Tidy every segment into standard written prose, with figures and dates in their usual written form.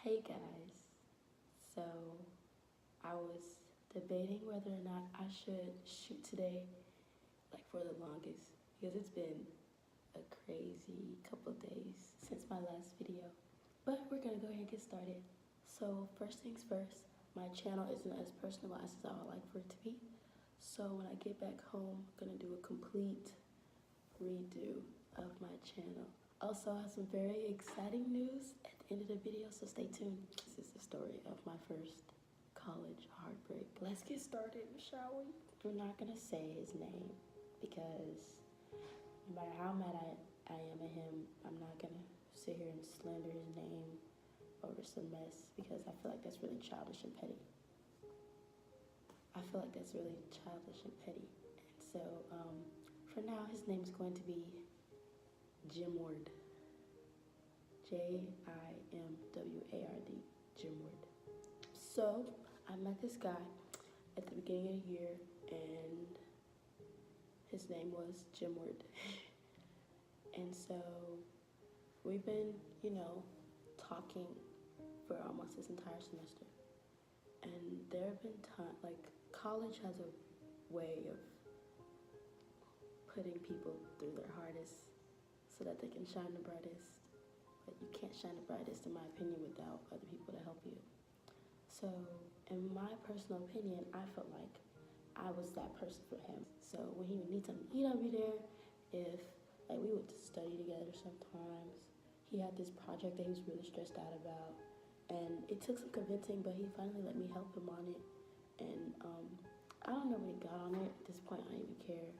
Hey guys, so I was debating whether or not I should shoot today, like for the longest, because it's been a crazy couple days since my last video. But we're gonna go ahead and get started. So first things first, my channel isn't as personalized as I would like for it to be. So when I get back home, I'm gonna do a complete redo of my channel. Also, I have some very exciting news at the end of the video, so stay tuned. This is the story of my first college heartbreak. Let's get started, shall we? We're not gonna say his name because no matter how mad I am at him, I'm not gonna sit here and slander his name over some mess because I feel like that's really childish and petty. And so, for now, his name is going to be Jimward. Jimward. Jimward. So I met this guy at the beginning of the year, and his name was Jimward. And so we've been, talking for almost this entire semester. And there have been times, college has a way of putting people through their hardest so that they can shine the brightest. But you can't shine the brightest, in my opinion, without other people to help you. So, in my personal opinion, I felt like I was that person for him. So when he would need something, I'd be there. If, we would study together sometimes. He had this project that he was really stressed out about. And it took some convincing, but he finally let me help him on it. And I don't know when he got on it. At this point, I don't even care.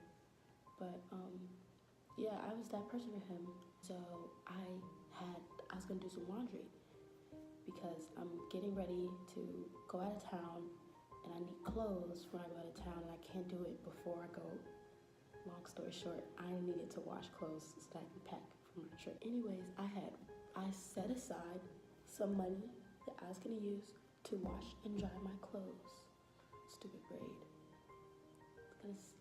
But yeah, I was that person for him. So I was gonna do some laundry because I'm getting ready to go out of town and I need clothes when I go out of town, and I can't do it before I go. Long story short, I needed to wash clothes so that I can pack for my trip. Anyways, I set aside some money that I was gonna use to wash and dry my clothes. Stupid braid.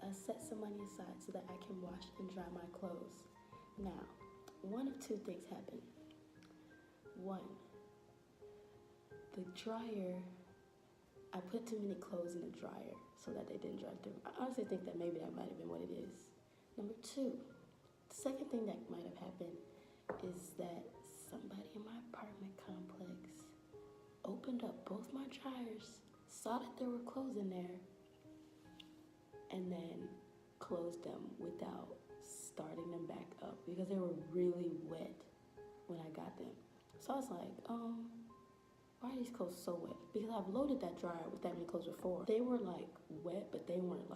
I set some money aside so that I can wash and dry my clothes. Now, one of two things happened. One, the dryer, I put too many clothes in the dryer so that they didn't dry through. I honestly think that maybe that might have been what it is. Number two, the second thing that might have happened is that somebody in my apartment complex opened up both my dryers, saw that there were clothes in there, and then closed them without starting them back up because they were really wet when I got them. So I was like, why are these clothes so wet? Because I've loaded that dryer with that many clothes before. They were wet, but they weren't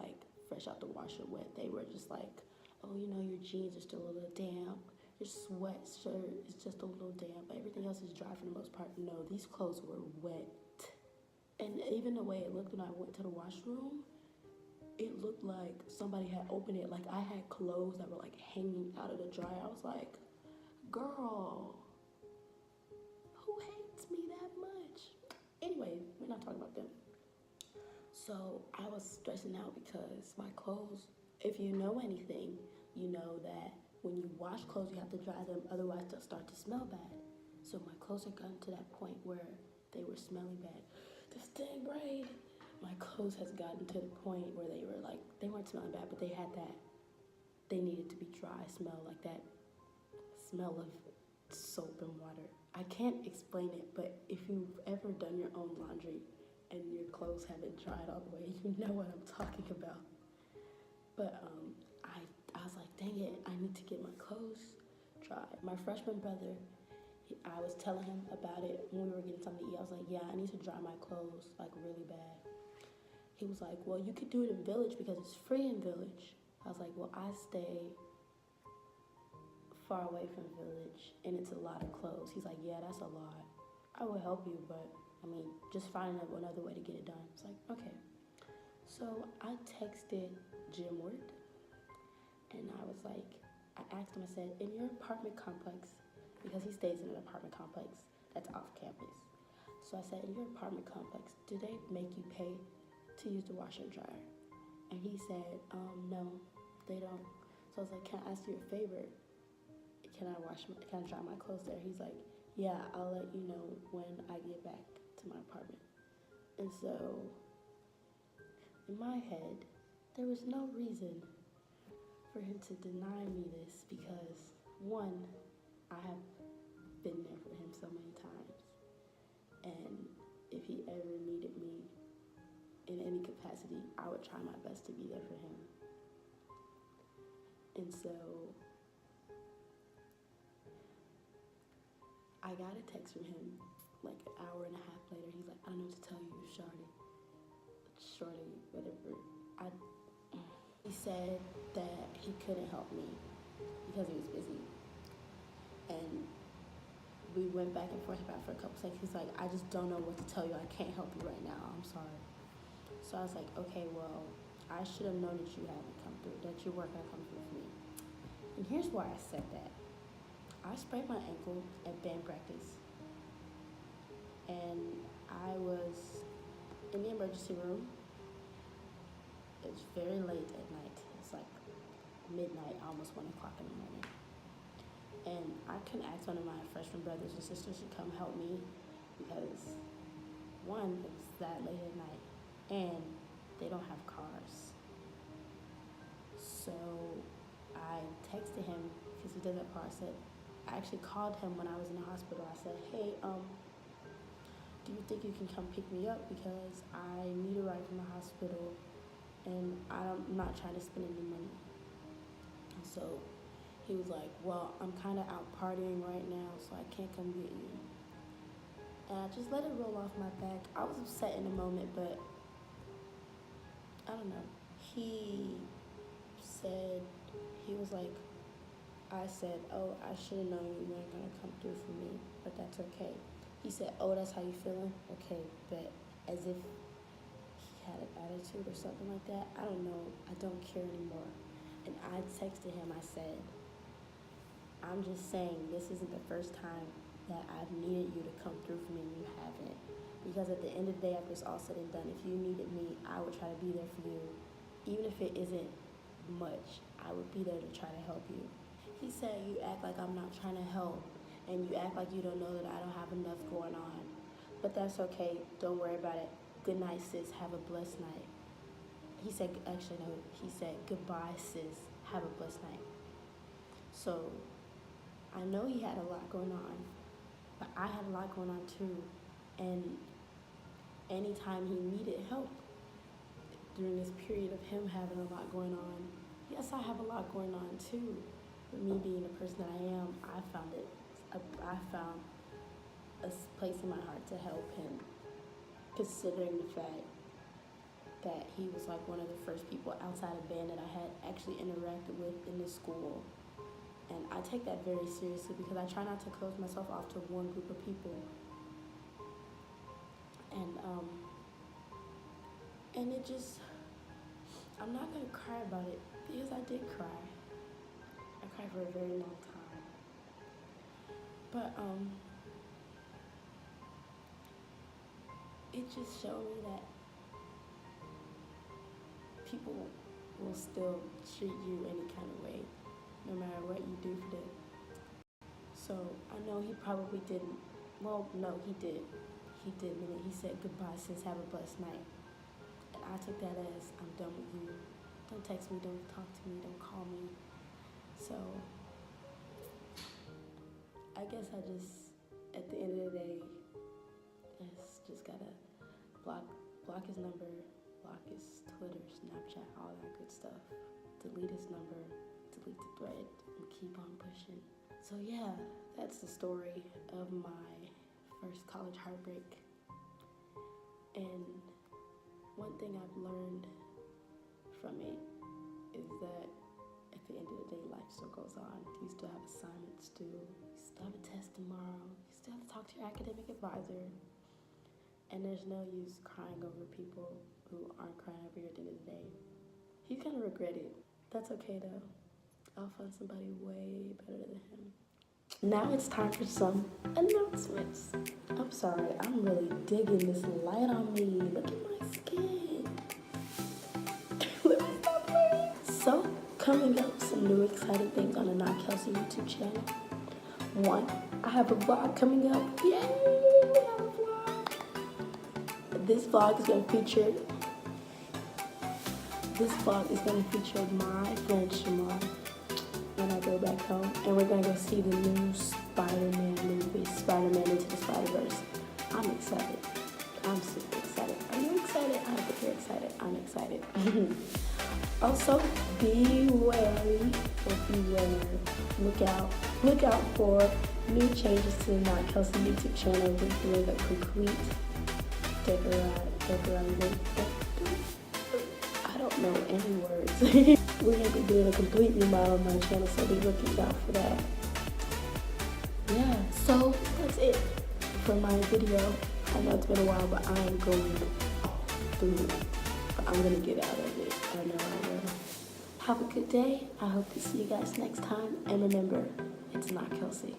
fresh out the washer wet. They were just oh, your jeans are still a little damp. Your sweatshirt is just a little damp, but everything else is dry for the most part. No, these clothes were wet. And even the way it looked when I went to the washroom, it looked like somebody had opened it. I had clothes that were hanging out of the dryer. I was like, girl, who hates me that much? Anyway, we're not talking about them. So I was stressing out because my clothes, if you know anything, you know that when you wash clothes, you have to dry them, otherwise they'll start to smell bad. So my clothes had gotten to that point where they were smelling bad. This dang braid. My clothes has gotten to the point where they weren't smelling bad, but they needed to be dry smell, that smell of soap and water. I can't explain it, but if you've ever done your own laundry and your clothes haven't dried all the way, you know what I'm talking about. But I was like, dang it, I need to get my clothes dry. My freshman brother, I was telling him about it when we were getting something to eat. I was like, yeah, I need to dry my clothes really bad. He was like, well, you could do it in Village because it's free in Village. I was like, well, I stay far away from Village and it's a lot of clothes. He's like, yeah, that's a lot. I will help you, but just finding another way to get it done. It's like, okay. So I texted Jimward and I was like, I asked him, I said, in your apartment complex, because he stays in an apartment complex that's off campus. So I said, in your apartment complex, do they make you pay to use the washer and dryer? And he said, no, they don't. So I was like, can I ask you a favor? Can I dry my clothes there? He's like, yeah, I'll let you know when I get back to my apartment. And so, in my head, there was no reason for him to deny me this because, one, I have been there for him so many times. And if he ever needed me in any capacity, I would try my best to be there for him. And so I got a text from him like an hour and a half later. He's like, I don't know what to tell you, Shorty, whatever. He said that he couldn't help me because he was busy. And we went back and forth about it for a couple seconds. He's like, I just don't know what to tell you. I can't help you right now. I'm sorry. So I was like, okay, well, I should have known that you hadn't come through, that you weren't going to come through for me. And here's why I said that. I sprained my ankle at band practice. And I was in the emergency room. It was very late at night. It's like midnight, almost 1 o'clock in the morning. And I couldn't ask one of my freshman brothers and sisters to come help me because, one, it was that late at night, and they don't have cars. So I texted him because he does that part. I actually called him when I was in the hospital. I said, hey, do you think you can come pick me up because I need a ride from the hospital and I'm not trying to spend any money. And so he was like, well, I'm kind of out partying right now, so I can't come get you. And I just let it roll off my back. I was upset in the moment, but I don't know. He was like, I said, oh, I should have known you weren't going to come through for me, but that's okay. He said, oh, that's how you feeling? Okay, but as if he had an attitude or something like that. I don't know. I don't care anymore. And I texted him, I said, I'm just saying this isn't the first time that I've needed you to come through for me and you haven't. Because at the end of the day, after it's all said and done, if you needed me, I would try to be there for you. Even if it isn't much, I would be there to try to help you. He said, you act like I'm not trying to help, and you act like you don't know that I don't have enough going on. But that's okay. Don't worry about it. Good night, sis. Have a blessed night. He said, actually, no. He said, goodbye, sis. Have a blessed night. So I know he had a lot going on, but I had a lot going on too. And anytime he needed help during this period of him having a lot going on, yes, I have a lot going on too. But me being the person that I am, I found a place in my heart to help him, considering the fact that he was like one of the first people outside of band that I had actually interacted with in this school. And I take that very seriously because I try not to close myself off to one group of people. And it just, I'm not gonna cry about it because I did cry. I cried for a very long time. But it just showed me that people will still treat you any kind of way, no matter what you do for them. So I know he probably didn't. Well, no, he did. He did mean it. He said, goodbye, sis, have a blessed night. And I took that as, I'm done with you. Don't text me, don't talk to me, don't call me. So I guess I just, at the end of the day, just gotta block his number, block his Twitter, Snapchat, all that good stuff. Delete his number, delete the thread, and keep on pushing. So yeah, that's the story of my first college heartbreak. And one thing I've learned from it is that at the end of the day, life still goes on. You still have assignments due, you still have a test tomorrow, you still have to talk to your academic advisor. And there's no use crying over people who aren't crying over you at the end of the day. He's gonna regret it. That's okay though. I'll find somebody way better than him. Now it's time for some announcements. I'm sorry, I'm really digging this light on me. Look at my skin. Let me stop playing. So, coming up, some new exciting things on the Not Kelsey YouTube channel. 1, I have a vlog coming up. Yay! We have a vlog. This vlog is going to feature my friend Shamar when I go back home, and we're going to go see the new Spider-Man movie, Spider-Man Into the Spider-Verse. I'm excited. I'm super excited. Are you excited? I hope you're excited. I'm excited. Also, be wary or beware. Look out for new changes to the Not Kelsey YouTube channel. We're doing a complete decoration. I don't know any words. We're going to be doing a complete remodel on my channel, so be looking out for that. Yeah, so that's it for my video. I know it's been a while, but I am going through it. But I'm going to get out of it. I know I will. Have a good day. I hope to see you guys next time. And remember, it's not Kelsey.